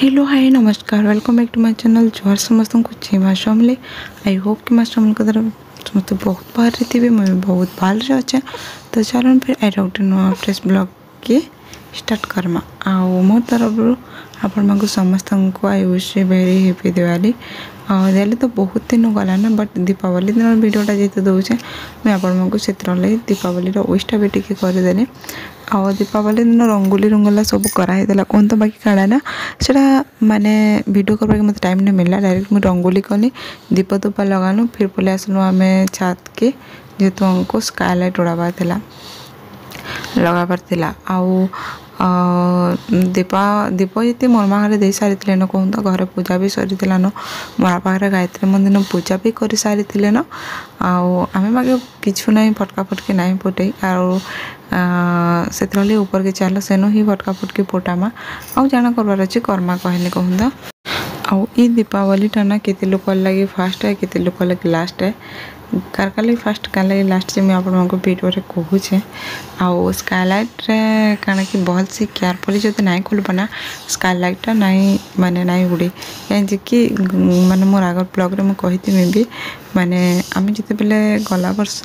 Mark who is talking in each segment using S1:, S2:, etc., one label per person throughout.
S1: Hello hi नमस्कार welcome back to my channel जोहार समस्त को जय माँ समले। आई होप कि माँ समल को तरफ समस्त बहुत बाहर थे मैं बहुत भल्रे अच्छे। तो चलो फिर आई गोटे नुआ फ्रेश ब्लॉग के स्टार्ट करमा आउ मोर तरफ आपण मानक समस्त को I wish very happy Diwali. Diwali तो बहुत दिन गला ना बट दीपावली दिन वीडियोटा जेहतु दूचे मुझे आपण से दीपावली विशटा भी टी करदेली। आ दीपावली दिन रंगोली रंगोला सब कराई कौन तो बाकी काड़ा ना सेटा माने वीडियो करवा मत टाइम नहीं मिलला। डायरेक्ट मुझे रंगोली कली दीप दुपा लगानु फिर पले आसलु आम छत के जेहेतु हमको स्काईलाइट उड़ाबार थिला लगाबार थिला। आउ दीप ये मोरमा घरे दे सारी न कहूँ तो घर पूजा भी सरी न मोरा पाखे गायत्री मंदिर पूजा भी कर सारी न आम बाकी किछु ना फटका फटकी ना फुटे से ऊपर के चल सेनु ही फटका फटकी फुटामा आउ जाना करवार अच्छे कर्मा कहले कहूँ तो आउ ई दीपावली टा ना केते लोक लगे फास्ट है केते लोक लगे लास्ट है कार लगे फास्ट कार लगे लास्ट से मुझे आपको वीडियो कहूचे। आउ स्काईलाइट रे काना कि बहुत सी केयरफुली जो ना खोलबना स्काईलाइट टा नहीं माने नहीं उड़े कहीं कि माने मोर आगर ब्लॉग रे मुझे भी माने आम जिते बेले गला वर्ष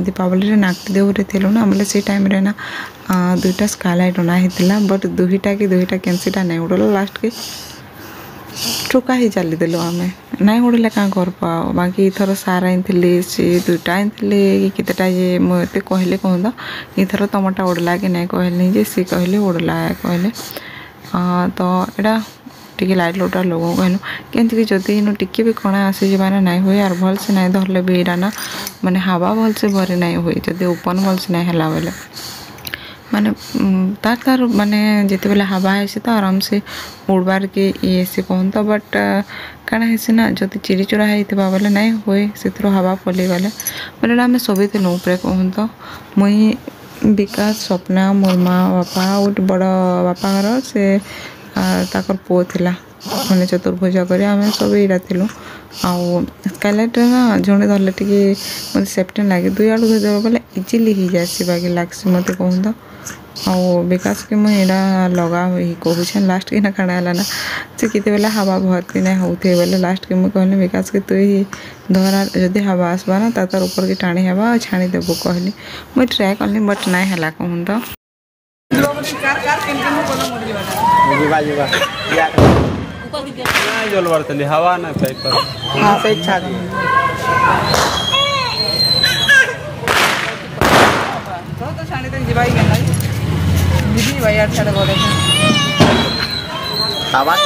S1: दीपावली रे नागटी देवरे थिलु ना बोले से टाइम रे ना दुईटा स्काईलाइट अना हेतिला बट दुईटा कैंसीटा नहीं उड़ला लास्ट के ठुका ही चली देलु आम ना उड़े क्या कर पाओ बाकी इथर सारा आनी सी दुईटा आनी केतेटा ये मुझे कहले कहूँ तो इथर तुमटा उड़ला कि नहीं कहले जे सी कहले उड़ला कहले तो यहाँ टी लाइट लोटा लोग कहलु कि जदि इन टी भी कणा आसी जाना नहीं हुए आर भल से नहीं धरले भी यहाँ ना माने हवा भल से भरी नहीं हुए जदि ओपन भल से नहीं है बोले माने तार माने जिते बेले हवा है तो आराम से उड़बार के ये से कहूँ तो बट काना है ना जदि चिरी चुरा होता बोले नहीं हुए से हवा पलि गले बोले आम सभी थे ऊपर कहूँ तो मुई विकास स्वप्ना मोर माँ बापा गोटे बड़ बापा घर से ताकर पुओ थिला मैंने चतुर्भुजा कर आम सब यहाँ थिलु आउ स्काईलाइट ना जड़े धरले टी मत सेफ्टी लगे दुई आड़ धोदेव बोले इजिली ही जासी बाकी लग्सी मत कहूँ तो आउ विकास के मुझे लगा कहूँ लास्ट के ना काଣା है ना से किते बेला हवा भर्ती नहीं होते बोले लास्ट के मुझे कहली विकास के तु ही धरा जदि हवा आसबा ना तार ऊपर के टाणी हवा छाणी देबू कहली मुझे ट्राए कली बट नहीं है कहूँ तो
S2: हवा ना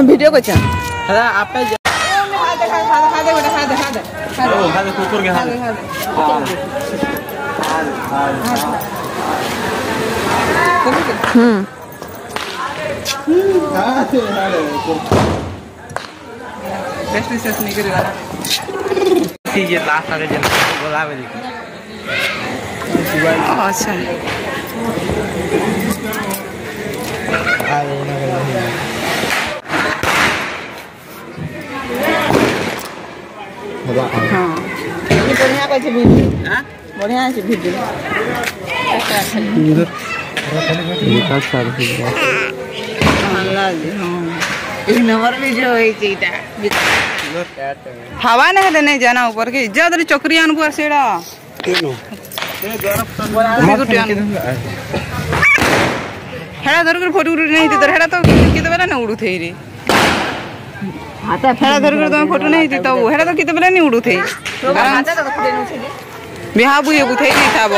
S1: वीडियो को अच्छा हाँ बढ़िया कह बढ़िया वीडियो नंबर भी जो हवा नहीं नहीं जाना ऊपर के ज्यादा चक्री आनबू सेड़ा हेड़ा धर फोटो उठ नहीं थी हेड़ा तो किते बेला ना उड़ू थे रे हेड़ा धर तुम फोटो नहीं थी तो हेड़ा तो किते बेला नहीं उड़ू थे बिहा बुहे बुथे नहीं था वो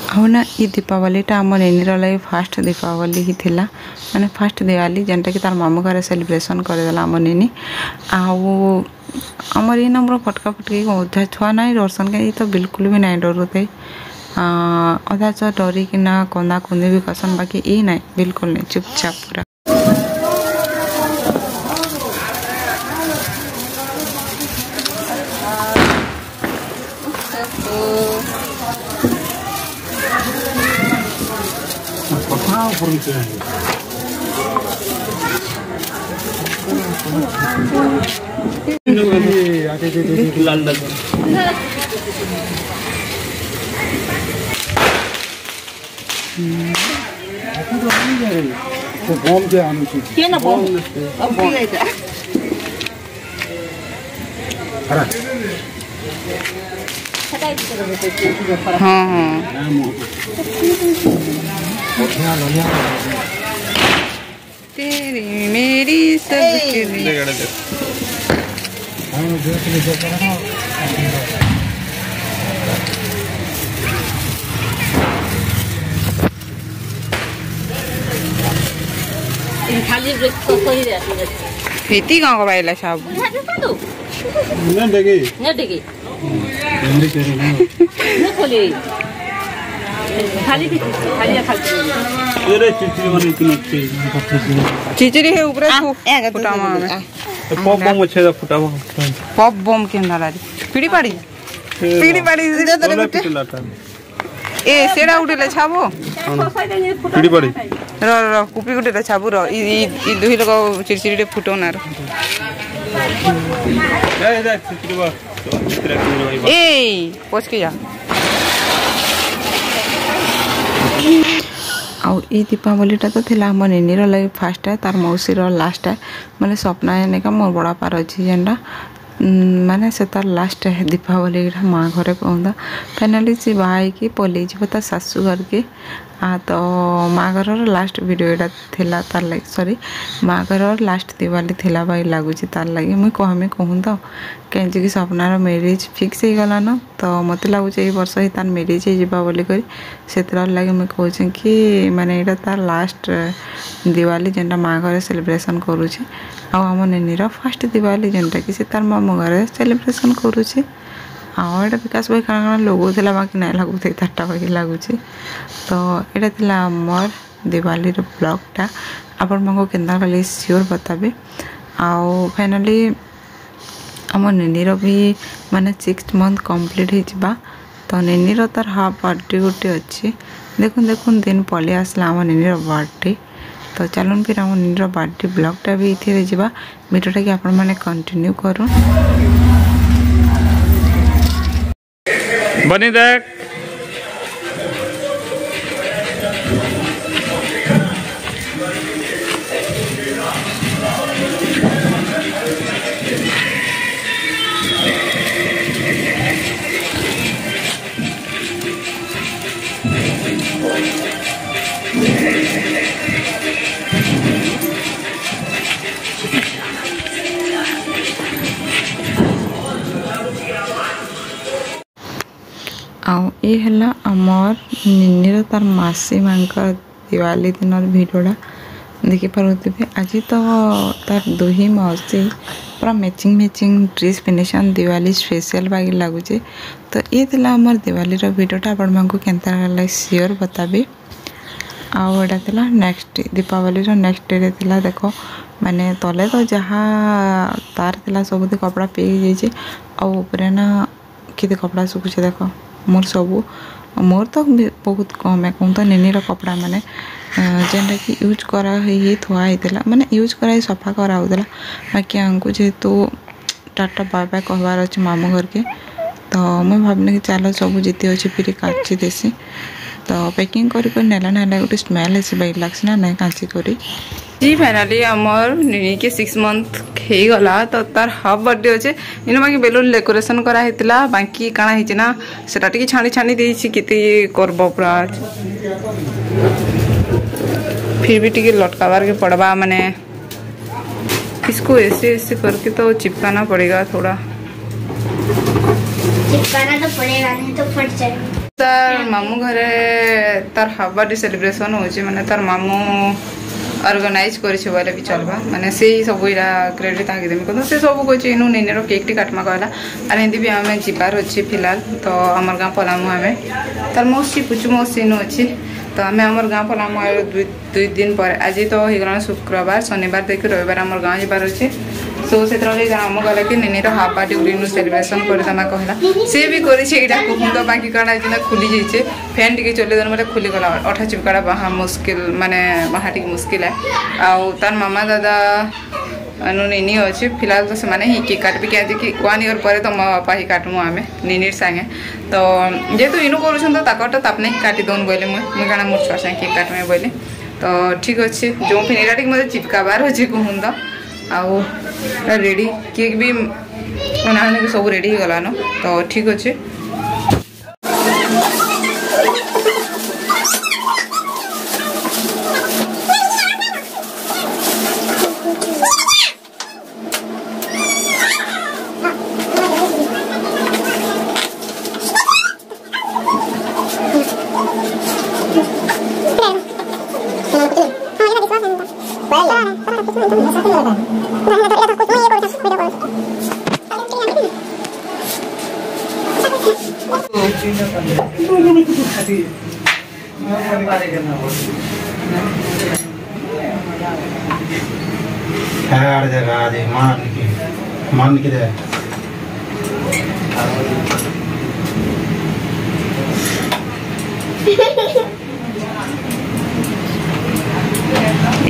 S1: हाँ ना ये दीपावली टा आम नेनी लगे फास्ट दीपावली ही थिला माने फास्ट दिवाली जेनटा कि तार मामू घर सेलिब्रेशन करदेला आम नेनी आउ आमर ये नंबर फटका फटकी अधा छुआ ना डरसन कहीं तो बिल्कुल भी नहीं डर थे अधा छुआ डरिकी ना कंदा कुंदी भी कसन बाकी ये ना बिल्कुल नहीं चुपचाप पूरा
S2: बम के आनु के न बम अब के जा
S1: हाँ तेरी मेरी सबके लिए
S2: खाली ब्रेक तो सही रहती
S1: खेती कहाँ को बाइला साहब
S2: न देगी हिंदी करे न खोले खाली अरे चिचिरी बनी कि
S1: चिचिरी है ऊपर फुटामा में
S2: पॉप बम अच्छे दा फुटामा
S1: पॉप बम के अंदर आ रही पीड़ी पाड़ी दे दे बेटे ए सेडा उठेले छाबो
S2: पीड़ी पड़ी
S1: र कुपी गुटे छाबु र ई दुही लोग चिरचिरी फुटो ना ए पोछ के जा आउ ई दीपावलीटा तो थिला हमर नेनीर लागि फास्ट है तार मौसी रो लास्ट है माने सपना है नेका मोर बड़ा पार अछि जेंडा माने से तार लास्ट है दीपावली माँ घरे कहूँ फाइनाली सी बाई की पलि जा शाशु घर के तो माँ घर लास्ट वीडियो एटा थिला तार लगी सॉरी माँ घर लास्ट दिवाली थिला भाई लगुच तार लगी मुई कहमी कहूँ तो कहीं सपनार मैरिज फिक्स हो गला न तो मत लगुच ये वर्ष ही तार मैरिज हो बोली करी से लगे मुई कहूँ कि माने एटा तार लास्ट दिवाली जेनटा माँ घर सेलिब्रेशन करुचे आम नेनीर फास्ट दिवाली जेनटा कि से तार मामू घर सेलिब्रेशन करुचे आउ एटा विकास भाई काଣା काଣା लगुला बाकी ना लगुत तारटा बाकी लगुच तो यहाँ थिला आमर दिवाली ब्लॉगटा आपण मांको केन्दा गले श्योर बताबे आउ फाइनाली आम नेनीर भी माने 6 मंथ कंप्लीट हो जाबा तो नेनीर तार हाफ बर्थडे गोटे अच्छी देखुन देखुन दिन पलि आसला आम नेनीर बर्थडे तो चलून फिर आम नेनीर बर्थडे ब्लॉगटा भी इथे जावा वीडियोटा कि आपण माने कंटिन्यू करूँ
S2: बनी देख
S1: आउ ये है आमर निनीर तार मासी मांका दिवाली दिन भिडटा देखी पारे आज तो तार दुही मौसी पूरा मैचिंग मैचिंग ड्रेस पिंधन दिवाली स्पेशल बागी लगुचे तो ये आमर दिवाली भिडटा आपण मांको केनता लगे श्योर बताबी आउ एटा थिला नेक्स्ट दीपावली नेक्स्ट डे थिला देखो माने तले तो जहाँ तार थिला सब कपड़ा पी जाइए आउ ऊपर ना किते कपड़ा सुखुचे देखो मोर सबू मोर तो बहुत कम है कहूँ तो नेनीर कपड़ा माने जेनटा कि यूज करा ही थुआ होता माने यूज करा सफा करा होता बाकी आमको जेहेतु टाटा बाय बाय कहबार अच्छे मामू घर के तो मुझे भावनी कि चलो सब जीती अच्छे फिर काची देसी तो पैकिंग कर नेला ना गोटे स्मेल ऐसी बैठ लग्स ना नहीं काची करी जी फाइनाली आमर निनी के 6 मंथ हो गला तो तार हाफ बर्थडे अच्छे इन बाकी बेलून डेकोरेशन कराइला बाकी काଣା ହେଇଛି ना सेटा टिके छाणी छाणी देछि केते करबो पूरा फिर भी टिके लटकावार के पड़वा माने इसको ऐसे ऐसे करके तो चिपकाना पड़ेगा थोड़ा
S3: चिपकाना तो पड़ेगा नहीं तो फट जाएगा
S1: तार मामू घरे तार हाफ बर्थडे सेलिब्रेशन होछि माने तार मामू ऑर्गेनाइज करे भी चलबा माने से सब इरा क्रेडिट ताके देमी को से सब को इनु नेनेर केक टी काटमा कहला आर हिंदी भी हमें जिबार अछि फिलहाल तो हमर गां पलामु हमें तार मौसी पुचु मौसी नु अछि तो हमें हमर गां पलामु दुई दिन पर आज तो हिगला शुक्रवार शनिवार देख रविवार हमर गां जिबार अछि सो से आम गला कि निनी हाफ पार्टी उड़ीनु सेलिब्रेशन करदमा कहला सी भी करा कहूँ बाकी कड़ा खुली जाइए फैन टी चल मतलब खुली गला अठा चिपकाड़ा बाहा मुस्किल माने बाहा टी मुस्किल है आउ तार मामा दादा अनु निनी अच्छे फिलहाल तो से ही केक काट भी क्या कि 1 ईयर पर तो मो बापा ही काटमु आमे निनीर संगे तो जेहेतु इनु करूछन तो ताकटा तापने काटी दोन बोले मुई काना मोर छुआ संगे केक काटमे बोले तो ठीक अच्छे जो फिनिरा टी मते चिपकाबार अच्छे कहूँ तो आउ रेडी केक भी उन्होंने सब रेडी हो गलान तो ठीक अच्छे
S2: मान के दे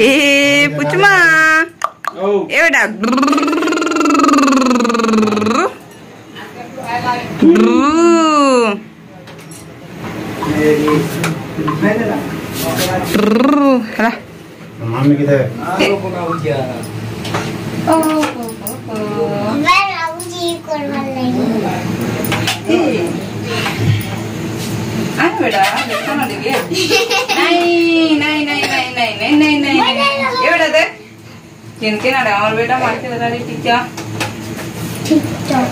S1: ए पुचमा ए बेटा
S2: मान के दे
S3: मैं राऊजी करवा लेंगे
S1: आने बेटा देखो ना देखिए नहीं नहीं नहीं नहीं नहीं नहीं नहीं नहीं ये बेटा देख किनके ना और बेटा मार के बता दे ठीक क्या
S3: ठीक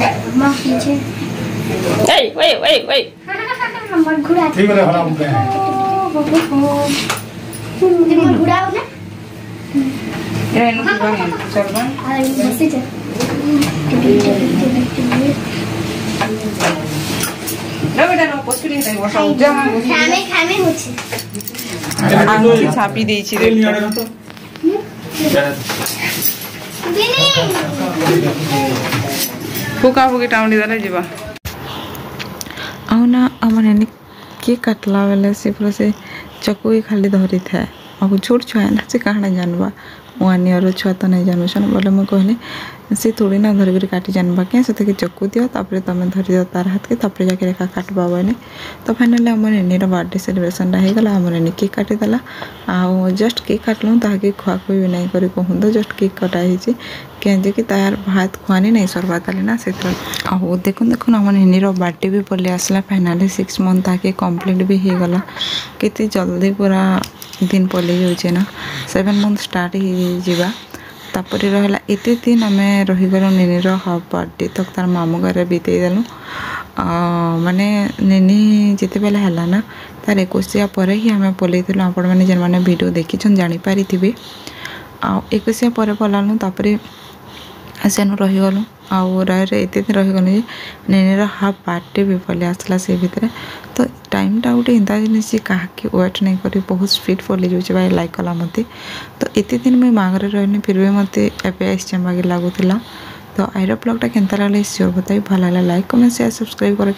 S3: है मां कीजिए
S1: वही
S3: हमर घुड़ा
S2: ठीक है हरा मुके
S3: तुम घुड़ा हो ना
S1: ये नु चल बन
S3: आई बस जा
S1: ना बेटा नो पोस्टली है वो सब जमा
S3: खामे होची
S1: आंखी छापी देछि देख
S3: बिनी
S1: फुका फुकी टाउंडी दले जीवा आउना हमने ने केक काटला बेले से पूरा से चक्कू ही खाली धरी था अब छोट छुआ है ना से कहाँ जानवा 1 ईयर छुआ तो नहीं जानूसन बोले मुझे कहली से थोड़ी ना धरिक काटी जानवा क्या से चक्कू दियो तापर तुम धरी दियो तार हाथ के तापर जाके रेखा काटवा बने तो फाइनाली आम निनीर बर्थडे सेलिब्रेशन होगा आम निनी केक काटिदेला आउ जस्ट केक काटलु ताकि खुआखुई भी नहीं कर कहूँ तो जस्ट केक कटाई कहीं कि तार भात खुआनी नहीं सरवा ताले ना से आउ देखुन देखुन आम निनीर बर्थडे भी पलि आसला फाइनाली 6 मंथ ताकि कंप्लीट भी हो गला केते जल्दी पूरा दिन पलि जाऊे ना 7 मंथ स्टार्ट हो तापर रहा एते दिन आम रहीगलु निनीर हाफ बर्थडे तक तार मामू घर बीतेदेलु माने निनी जिते बेले है ना तार 21 पर ही आम पलैलु आपण मैंने जेन मैंने वीडियो देखी जानीपारी थे आ 21 पर पलानु तापर सेनु रहीगलु आउ रही एते दिन रहीगलु निनीर हाफ बर्थडे भी पलि आसला से भितर तो टाइमटा गोटे एंता जिनिस क्या वेट नहीं करी बहुत स्पीड पलि जाऊे भाई लाइक कला मत तो एते दिन मुझे माँ घर रही फिर भी मत एवं लगुला तो आईर ब्लॉगटा केनता लगे श्योर बताई भल लाइक कमेंट शेयर सब्सक्राइब कर।